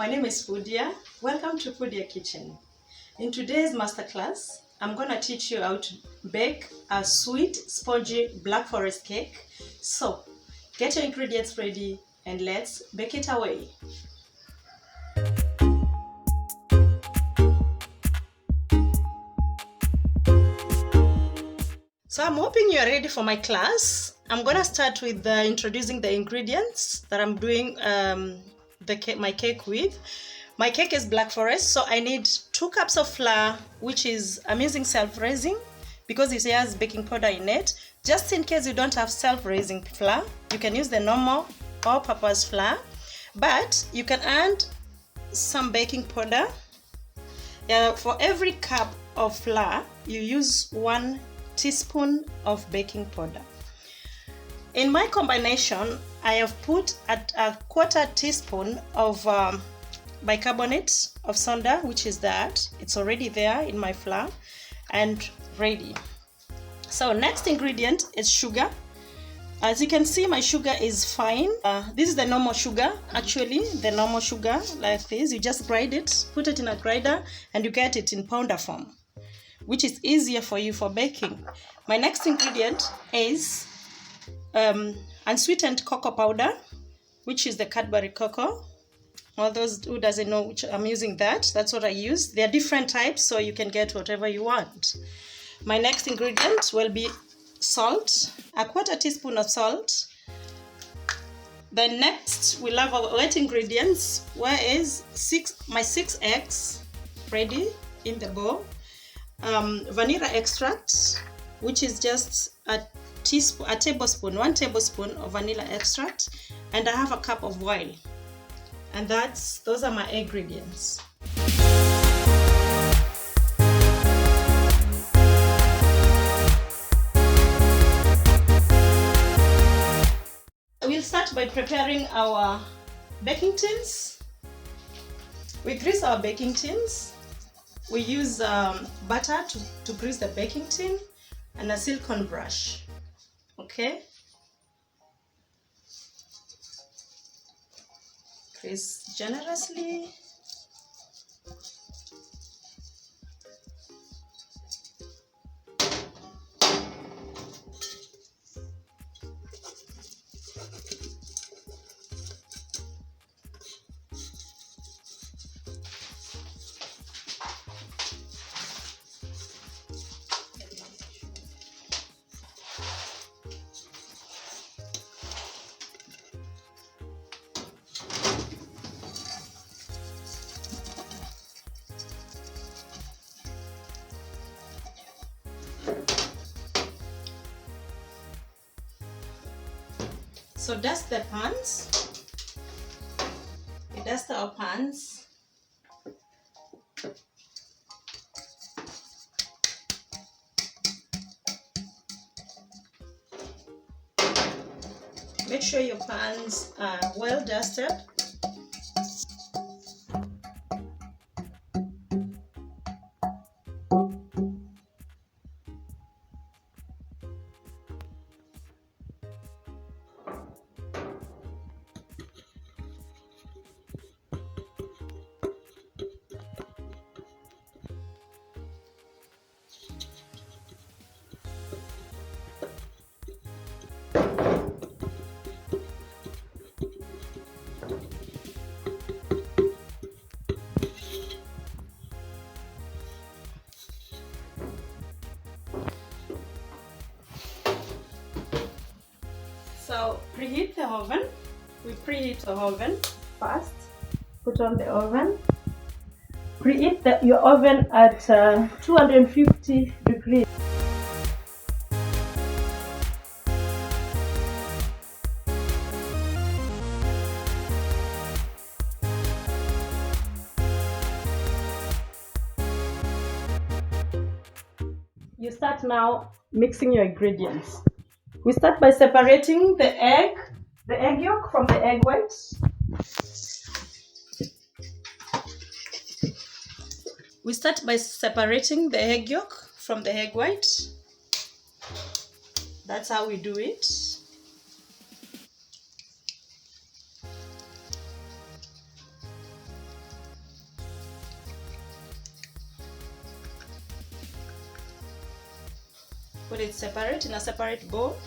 my name is Pudiar. Welcome to Pudiar Kitchen. In today's masterclass, I'm going to teach you how to bake a sweet, spongy Blackforest cake. So, get your ingredients ready and let's bake it away. So I'm hoping you're ready for my class. I'm going to start with introducing the ingredients that I'm doing my cake with. My cake is Blackforest, so I need 2 cups of flour, which is, I'm using self-raising because it has baking powder in it. Just in case you don't have self-raising flour, you can use the normal all-purpose flour, but you can add some baking powder. For every cup of flour, you use 1 teaspoon of baking powder. In my combination, I have put a 1/4 teaspoon of bicarbonate of soda, which is that. It's already there in my flour and ready. So next ingredient is sugar. As you can see, my sugar is fine. This is the normal sugar, actually, the normal sugar like this. You just grind it, put it in a grinder, and you get it in powder form, which is easier for you for baking. My next ingredient is unsweetened cocoa powder, which is the Cadbury cocoa. All those who doesn't know which I'm using, that's what I use. There are different types, so you can get whatever you want. My next ingredient will be salt, a 1/4 teaspoon of salt. Then next we'll have our wet ingredients, where is my 6 eggs ready in the bowl. Vanilla extract, which is just a tablespoon, 1 tablespoon of vanilla extract, and I have a cup of oil. And those are my ingredients. We'll start by preparing our baking tins. We grease our baking tins. We use butter to grease the baking tin and a silicone brush. Okay? Grease generously. So dust the pans. We dust our pans. Make sure your pans are well dusted. So preheat the oven. We preheat the oven first. Put on the oven. Preheat your oven at 250 degrees. You start now mixing your ingredients. We start by separating the egg yolk from the egg white. We start by separating the egg yolk from the egg white. That's how we do it. Put it separate in a separate bowl.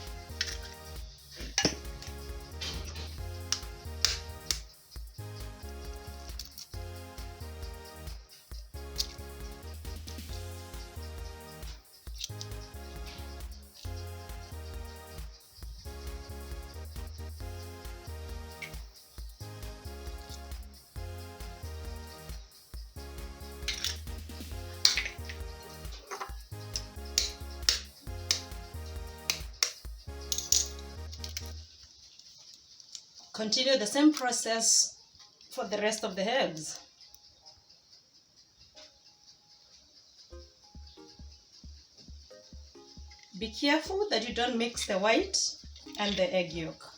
Continue the same process for the rest of the eggs. Be careful that you don't mix the white and the egg yolk.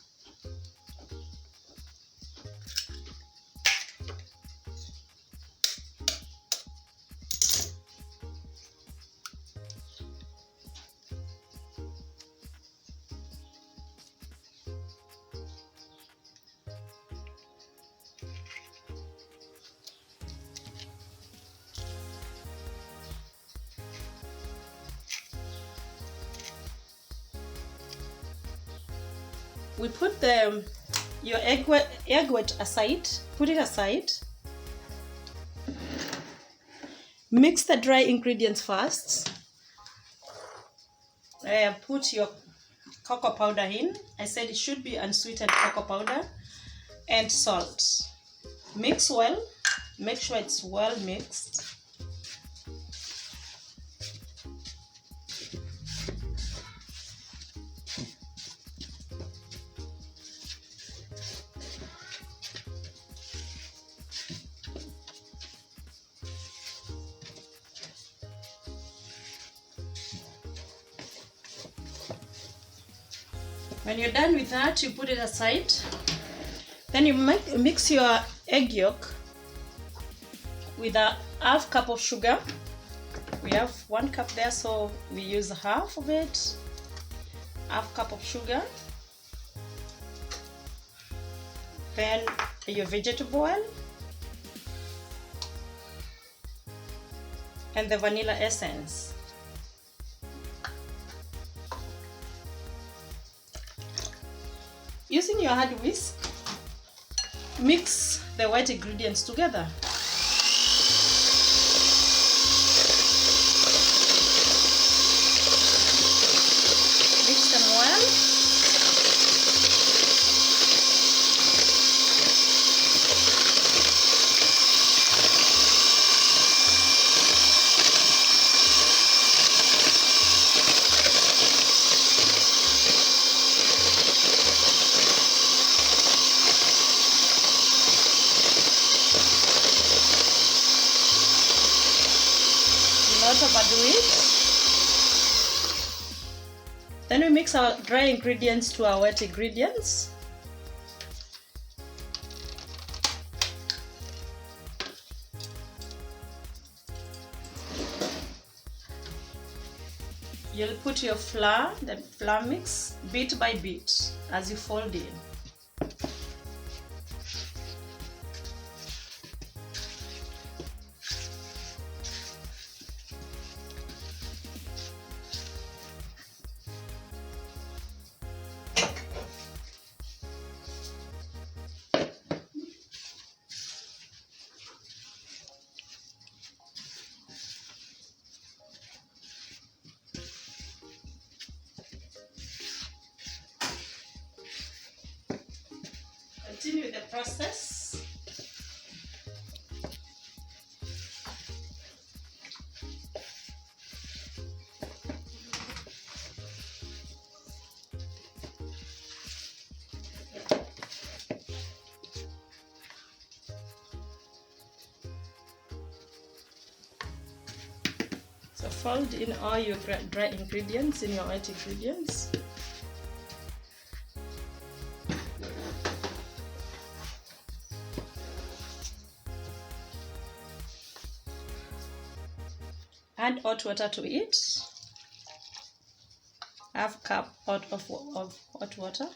We put your egg white aside, put it aside. Mix the dry ingredients first. Put your cocoa powder in. I said it should be unsweetened cocoa powder, and salt. Mix well. Make sure it's well mixed. When you're done with that, you put it aside. Then you mix your egg yolk with a half cup of sugar. We have 1 cup there, so we use half of it. Half cup of sugar. Then your vegetable oil and the vanilla essence. Using your hand whisk, mix the white ingredients together. Mix them well. Not overdo it. Then we mix our dry ingredients to our wet ingredients. You'll put your flour, the flour mix, bit by bit as you fold in. Continue the process. So fold in all your dry ingredients in your wet ingredients. Add hot water to it. Half cup of hot water.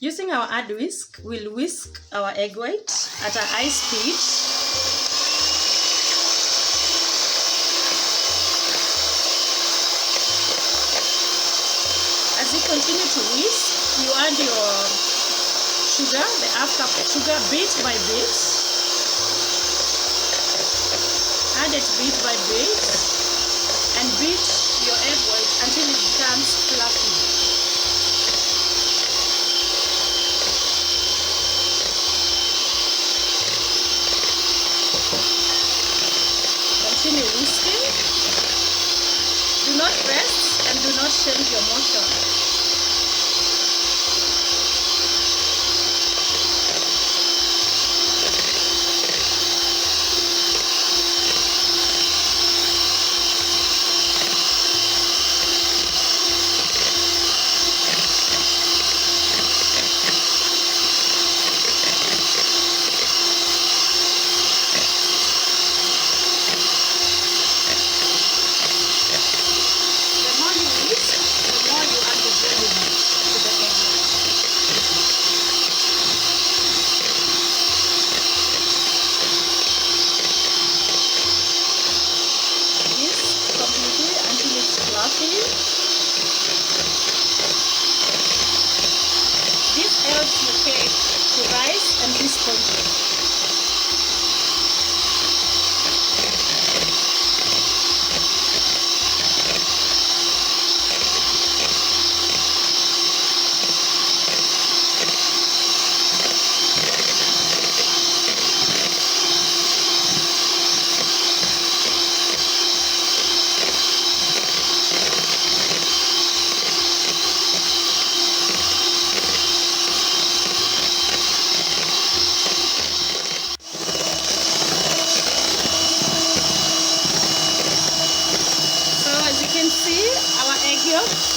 Using our hand whisk, we'll whisk our egg white at a high speed. As you continue to whisk, you add your sugar, the half cup of sugar, bit by bit. Add it bit by bit and beat your egg white until it becomes fluffy. Continue whisking. Do not rest and do not change your motion. This helps the cake to rise and be spongy.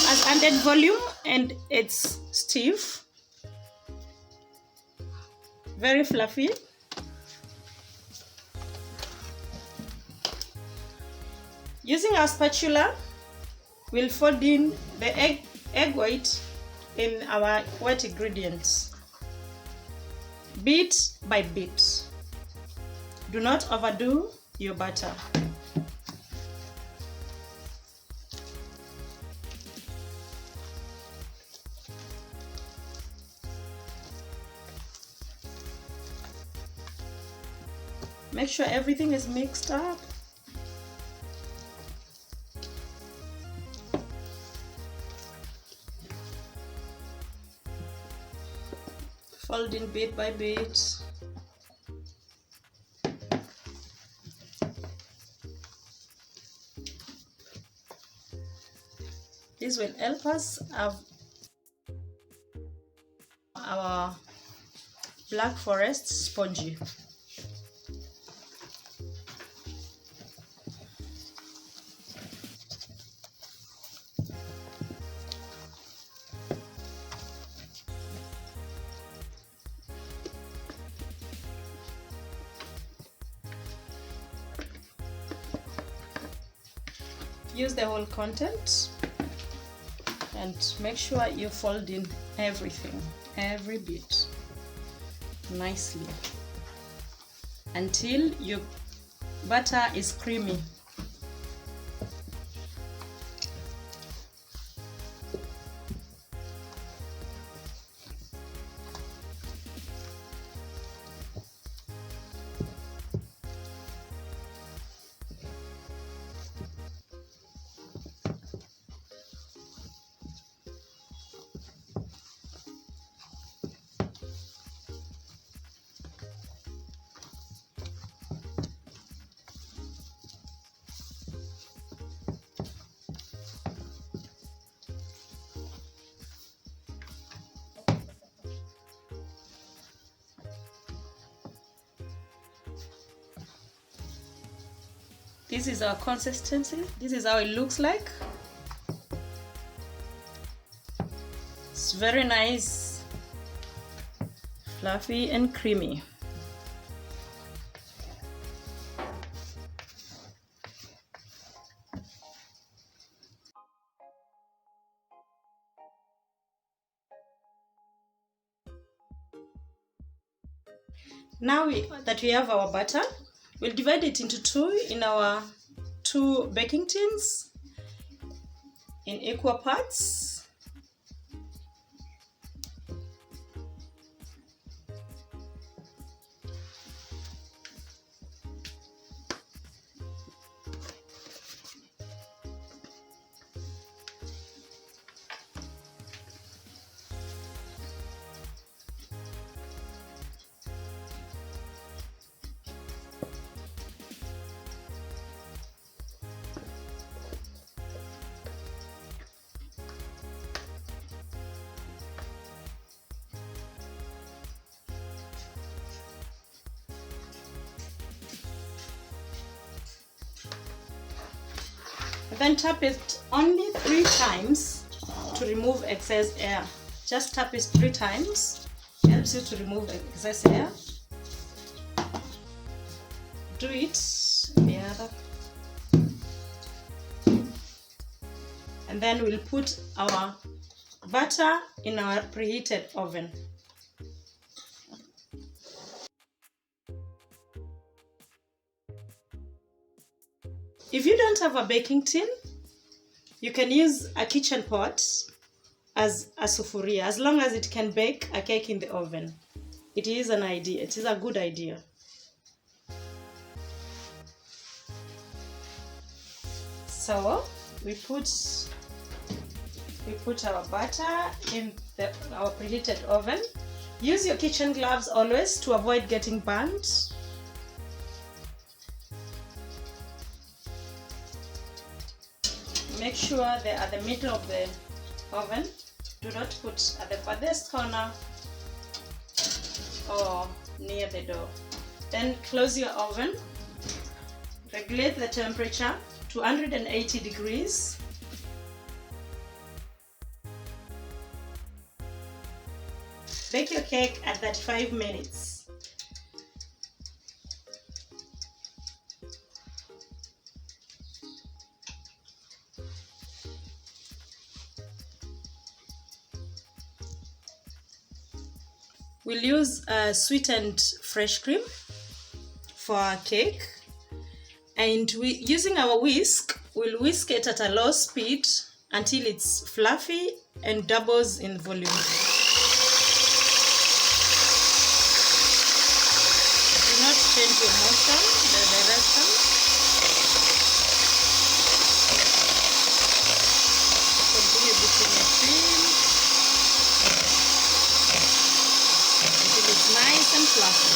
Has added volume and it's stiff, very fluffy. Using our spatula, we'll fold in the egg white in our wet ingredients, bit by bit. Do not overdo your batter. Make sure everything is mixed up. Fold in bit by bit. This will help us have our Blackforest spongy. Use the whole content and make sure you fold in everything, every bit, nicely until your butter is creamy. This is our consistency. This is how it looks like. It's very nice, fluffy and creamy. Now that we have our butter, we'll divide it into two in our 2 baking tins in equal parts. Then tap it only 3 times to remove excess air. Just tap it 3 times, helps you to remove excess air. Do it the other. And then we'll put our butter in our preheated oven. If you don't have a baking tin, you can use a kitchen pot as a sufuria, as long as it can bake a cake in the oven. It is an idea, it is a good idea. So we put our butter in our preheated oven. Use your kitchen gloves always to avoid getting burnt. Make sure they're at the middle of the oven. Do not put at the farthest corner or near the door. Then close your oven. Regulate the temperature to 180 degrees. Bake your cake at 35 minutes. We'll use sweetened fresh cream for our cake, and using our whisk, we'll whisk it at a low speed until it's fluffy and doubles in volume. Do not change your motion, the direction. Continue beating your cream until it's nice and fluffy.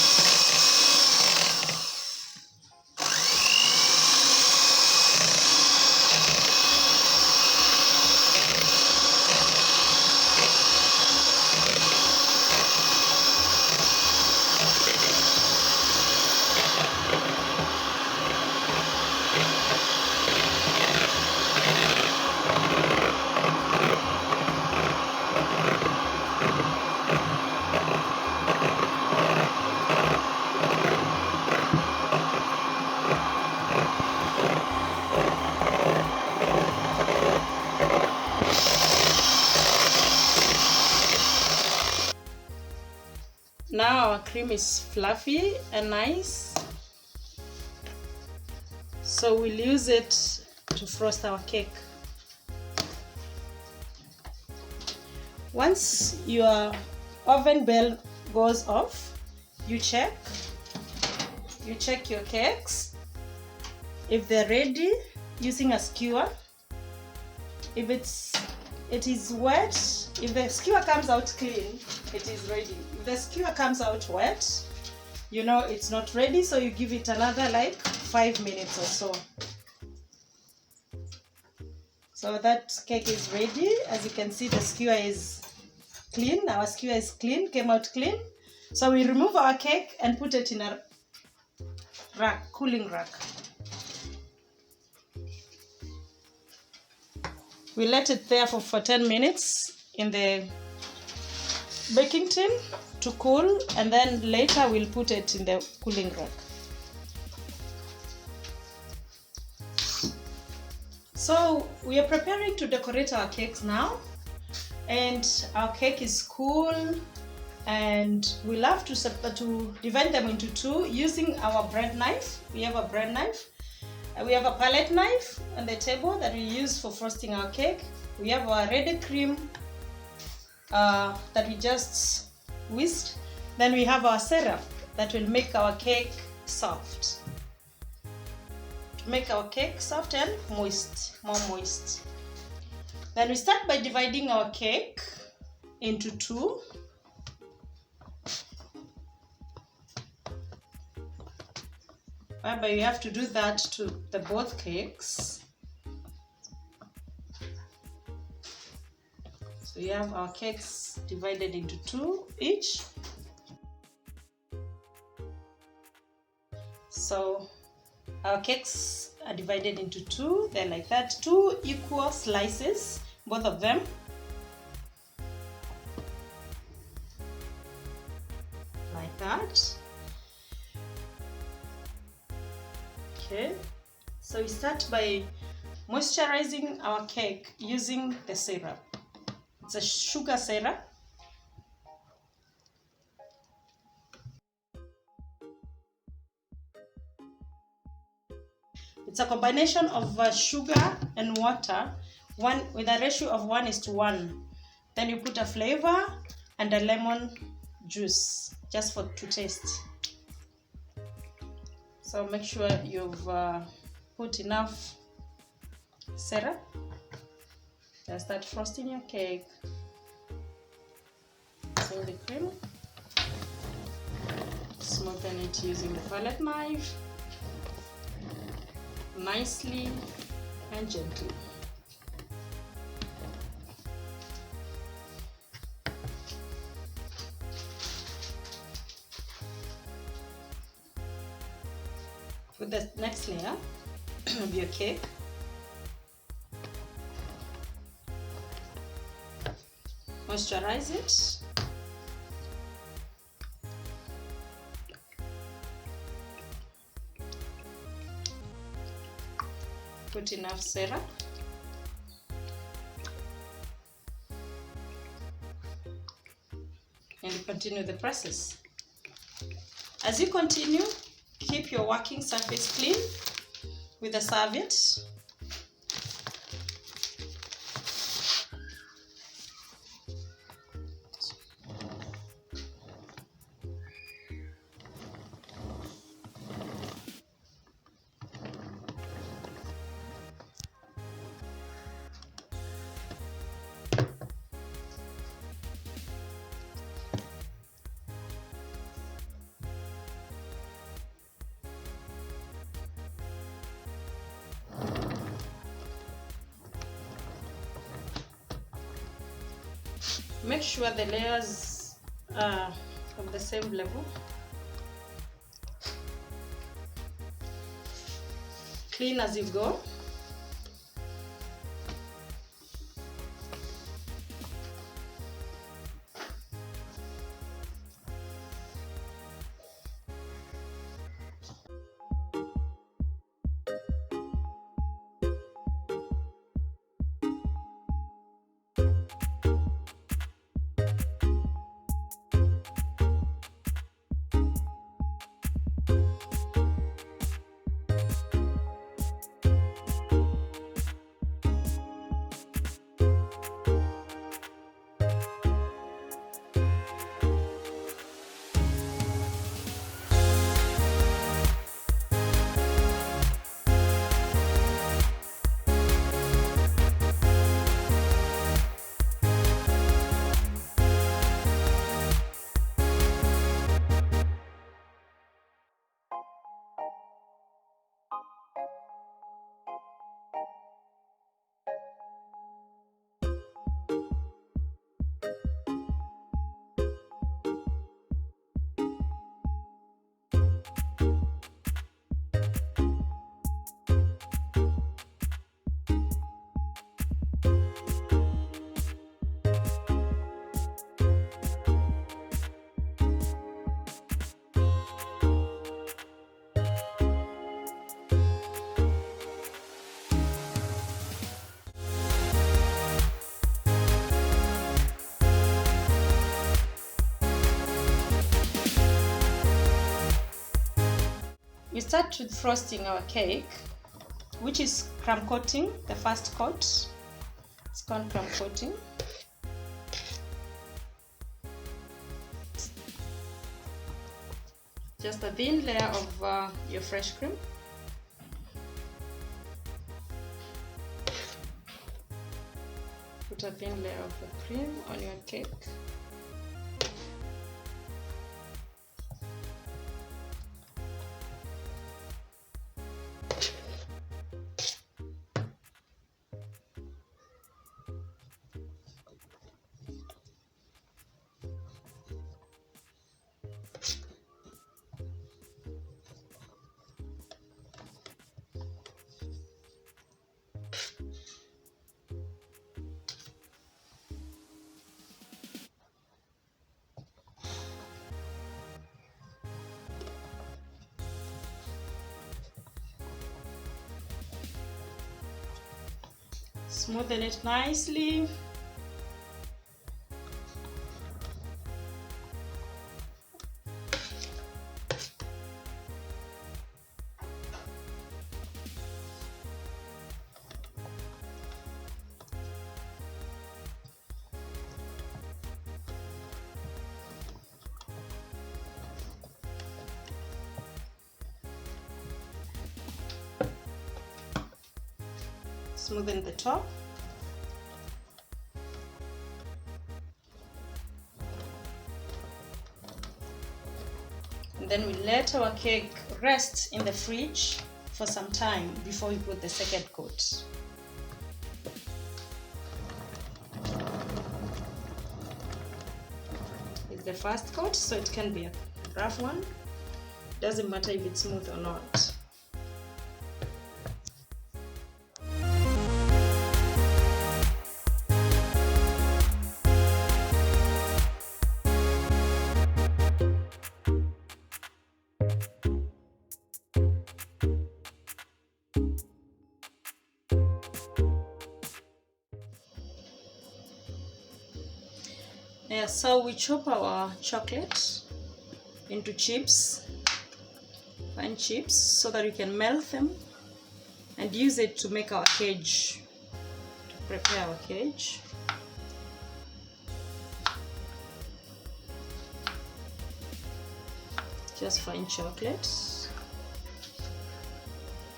Now our cream is fluffy and nice, so we'll use it to frost our cake. Once your oven bell goes off, you check your cakes if they're ready using a skewer. If it is wet, if the skewer comes out clean, it is ready. If the skewer comes out wet, you know it's not ready, so you give it another like 5 minutes or so. So that cake is ready. As you can see, the skewer is clean. Our skewer is clean, came out clean. So we remove our cake and put it in a rack, cooling rack. We let it there for 10 minutes in the baking tin to cool, and then later we'll put it in the cooling rack. So we are preparing to decorate our cakes now, and our cake is cool, and we love to divide them into two using our bread knife. We have a bread knife. We have a palette knife on the table that we use for frosting our cake. We have our ready cream that we just whisked. Then we have our syrup that will make our cake soft. Make our cake soft and moist, more moist. Then we start by dividing our cake into two. But you have to do that to the both cakes. So we have our cakes divided into two each. So our cakes are divided into two. They're like that, two equal slices, both of them. Like that. Okay, so we start by moisturizing our cake using the syrup. It's a sugar syrup. It's a combination of sugar and water, one with a ratio of 1:1. Then you put a flavor and a lemon juice just to taste. So make sure you've put enough syrup. Just start frosting your cake. So the cream, smoothen it using the palette knife, nicely and gently. With the next layer of your cake, moisturize it. Put enough syrup. And continue the process. As you continue, keep your working surface clean with a serviette. Make sure the layers are of the same level. Clean as you go. start with frosting our cake, which is crumb coating, the first coat. It's called crumb coating. Just a thin layer of your fresh cream. Put a thin layer of the cream on your cake. Smoothen it nicely. Smoothen the top. And then we let our cake rest in the fridge for some time before we put the second coat. It's the first coat, so it can be a rough one. Doesn't matter if it's smooth or not. Yeah, so we chop our chocolate into chips, fine chips, so that we can melt them and use it to make our cage, to prepare our cage. Just fine chocolate.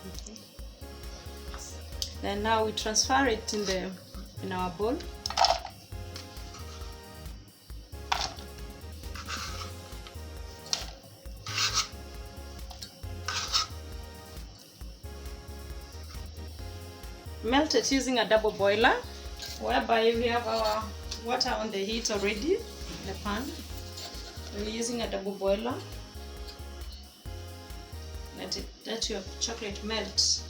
Okay. Then now we transfer it in our bowl. Melt it using a double boiler, whereby we have our water on the heat already in the pan. We're using a double boiler. Let your chocolate melt.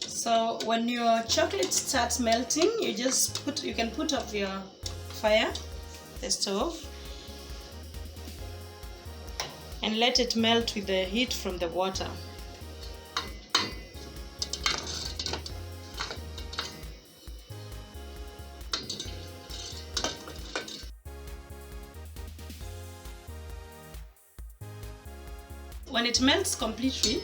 So when your chocolate starts melting, you can put off your fire, the stove, and let it melt with the heat from the water. When it melts completely,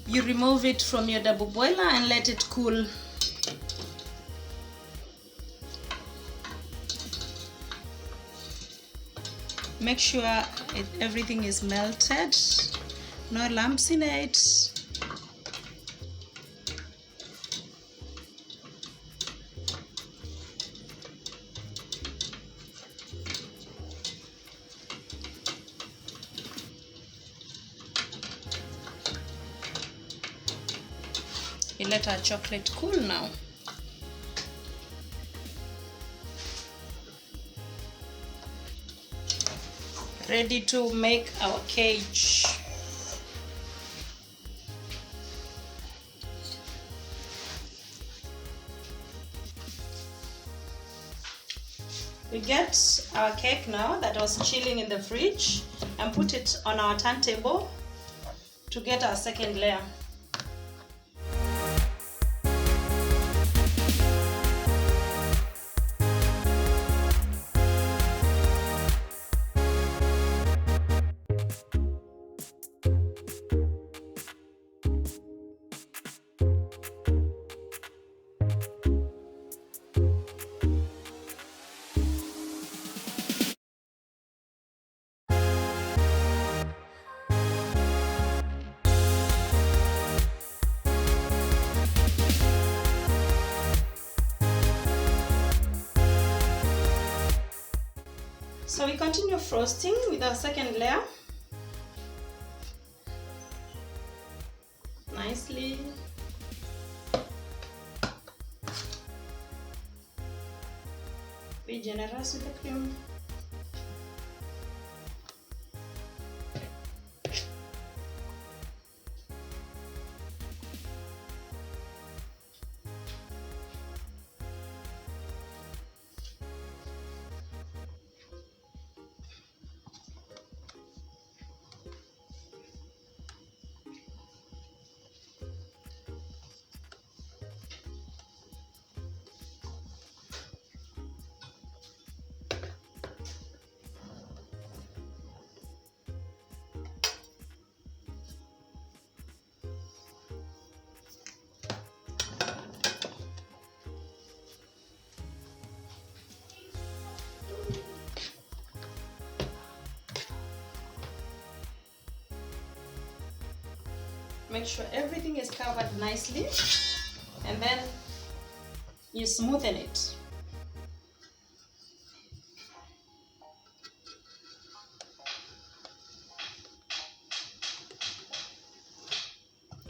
you remove it from your double boiler and let it cool. Make sure everything is melted, no lumps in it. We let our chocolate cool now. Ready to make our cage. We get our cake now that was chilling in the fridge and put it on our turntable to get our second layer. So we continue frosting with our second layer. Nicely. Be generous with the cream. Make sure everything is covered nicely, and then you smoothen it.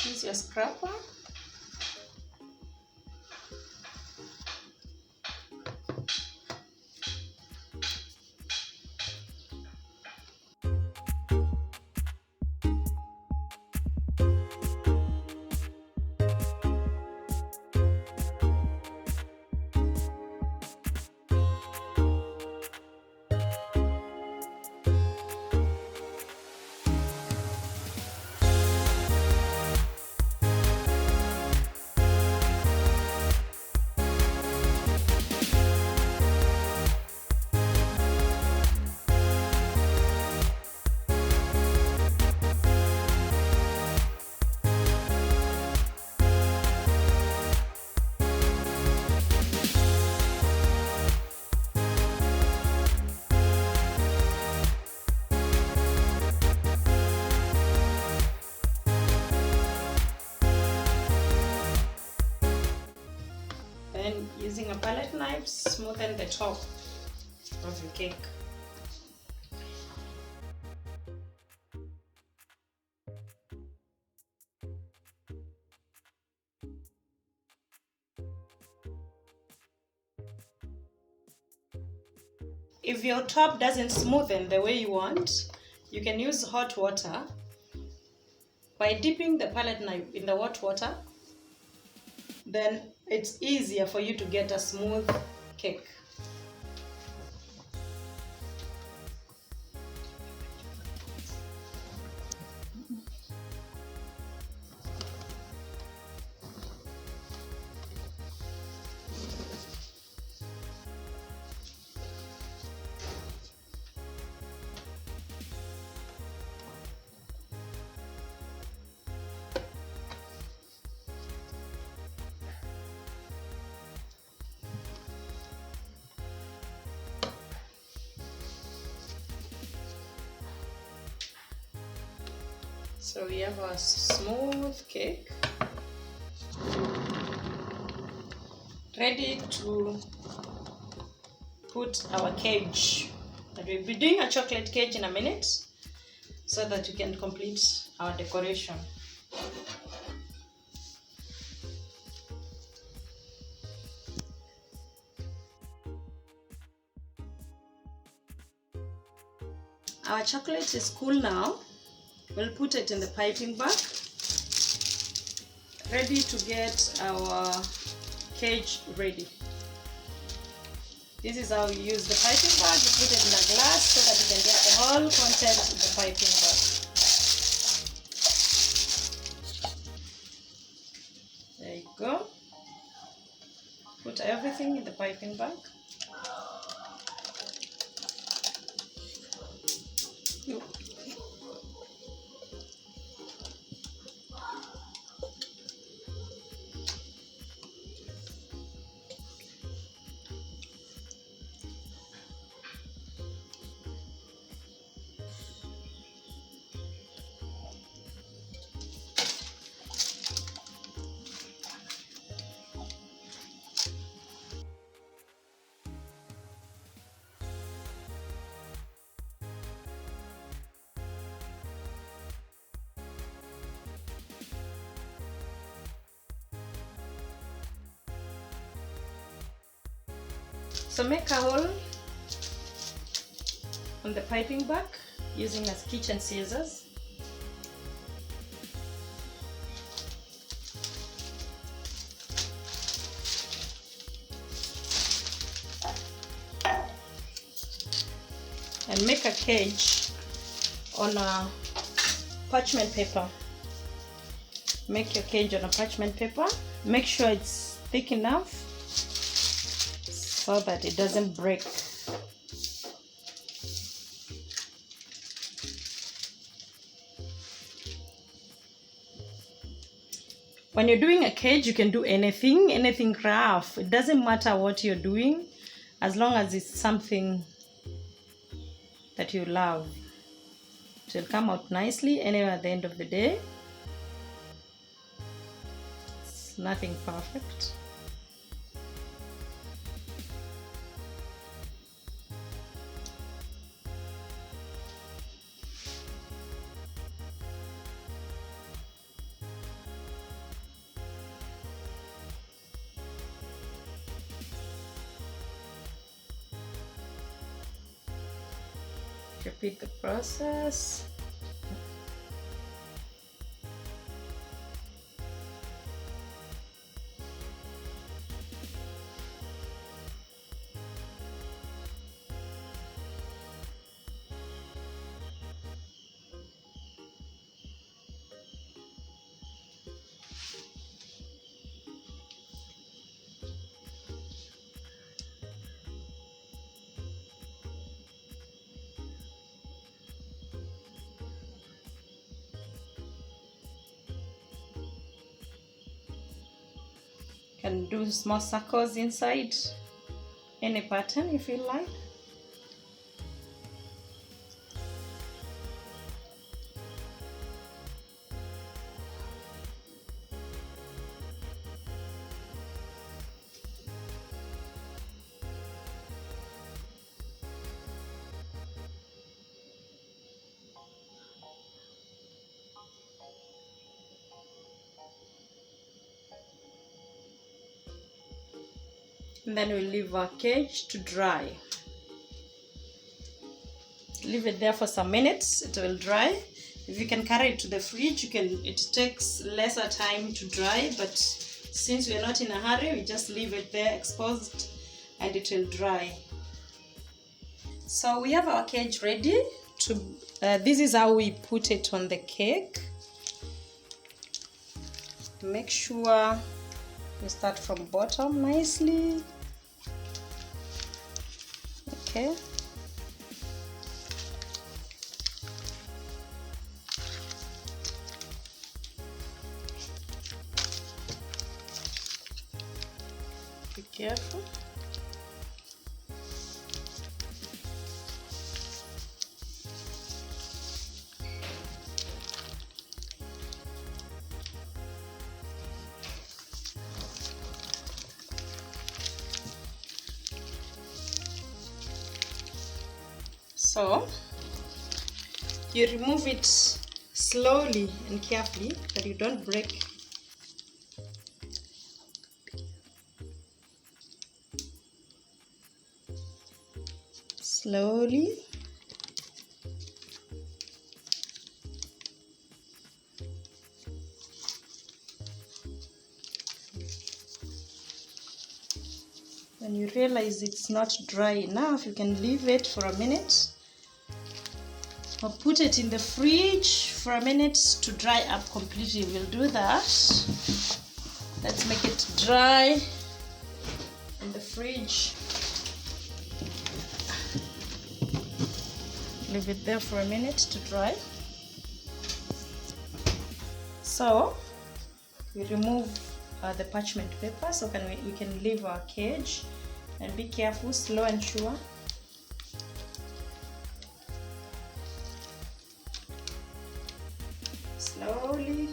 Use your scraper. Then using a palette knife, smoothen the top of your cake. If your top doesn't smoothen the way you want, you can use hot water. By dipping the palette knife in the hot water, then it's easier for you to get a smooth cake. So we have a smooth cake ready to put our cage. But we'll be doing a chocolate cage in a minute so that we can complete our decoration. Our chocolate is cool now. We'll put it in the piping bag, ready to get our cage ready. This is how you use the piping bag. You put it in a glass so that you can get the whole content in the piping bag. There you go. Put everything in the piping bag. So make a hole on the piping bag using a kitchen scissors. And make a cage on a parchment paper. Make your cage on a parchment paper. Make sure it's thick enough so that it doesn't break. When you're doing a cage, you can do anything rough. It doesn't matter what you're doing, as long as it's something that you love. It will come out nicely anyway at the end of the day. It's nothing perfect. Repeat the process. Can do small circles inside any pattern if you like. And then we'll leave our cage to dry. Leave it there for some minutes, it will dry. If you can carry it to the fridge, you can. It takes lesser time to dry, but since we're not in a hurry, we just leave it there exposed and it will dry. So we have our cage ready to, this is how we put it on the cake. Make sure you start from bottom nicely. Okay. Be careful. So you remove it slowly and carefully that you don't break. Slowly. When you realize it's not dry enough, you can leave it for a minute or put it in the fridge for a minute to dry up completely. We'll do that. Let's make it dry in the fridge. Leave it there for a minute to dry. So we remove the parchment paper, so we can leave our cage, and be careful, slow and sure. Slowly.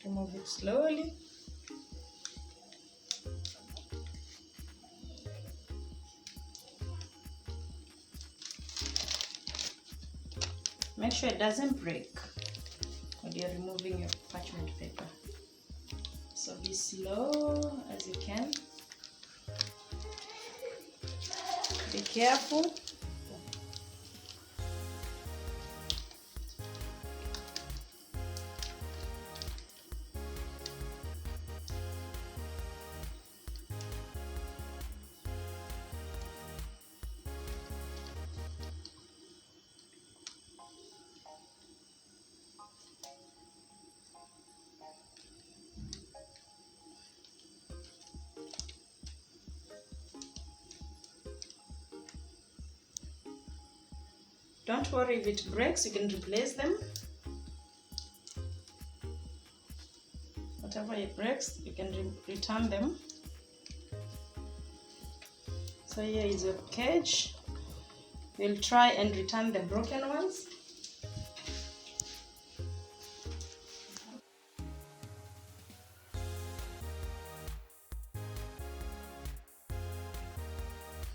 Remove it slowly. Make sure it doesn't break when you're removing your parchment paper. So be slow as you can. Be careful. Don't worry if it breaks, you can replace them. Whatever it breaks, you can return them. So here is your cage. We'll try and return the broken ones.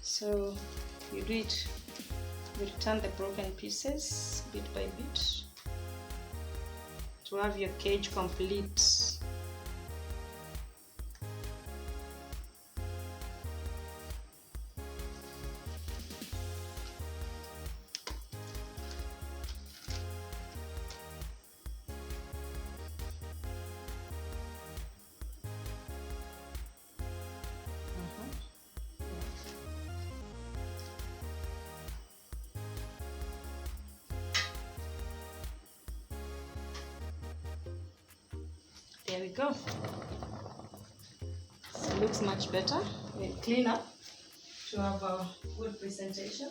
So you return the broken pieces bit by bit to have your cage complete. There we go. So it looks much better. We'll clean up to have a good presentation.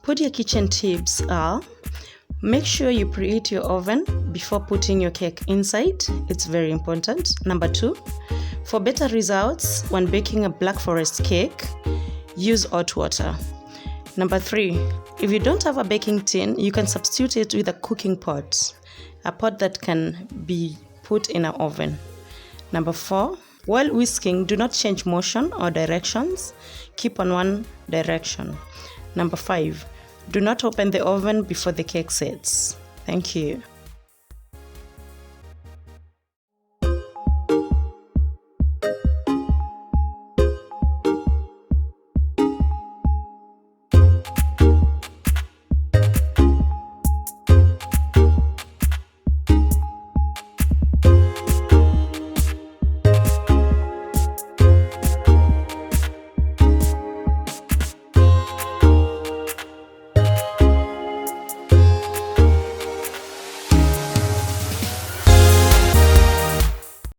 Pudiar kitchen tips are: make sure you preheat your oven before putting your cake inside. It's very important. Number 2, for better results when baking a Blackforest cake, use hot water. Number 3, if you don't have a baking tin, you can substitute it with a cooking pot, a pot that can be put in an oven. Number 4, while whisking, do not change motion or directions. Keep on one direction. Number 5, do not open the oven before the cake sets. Thank you.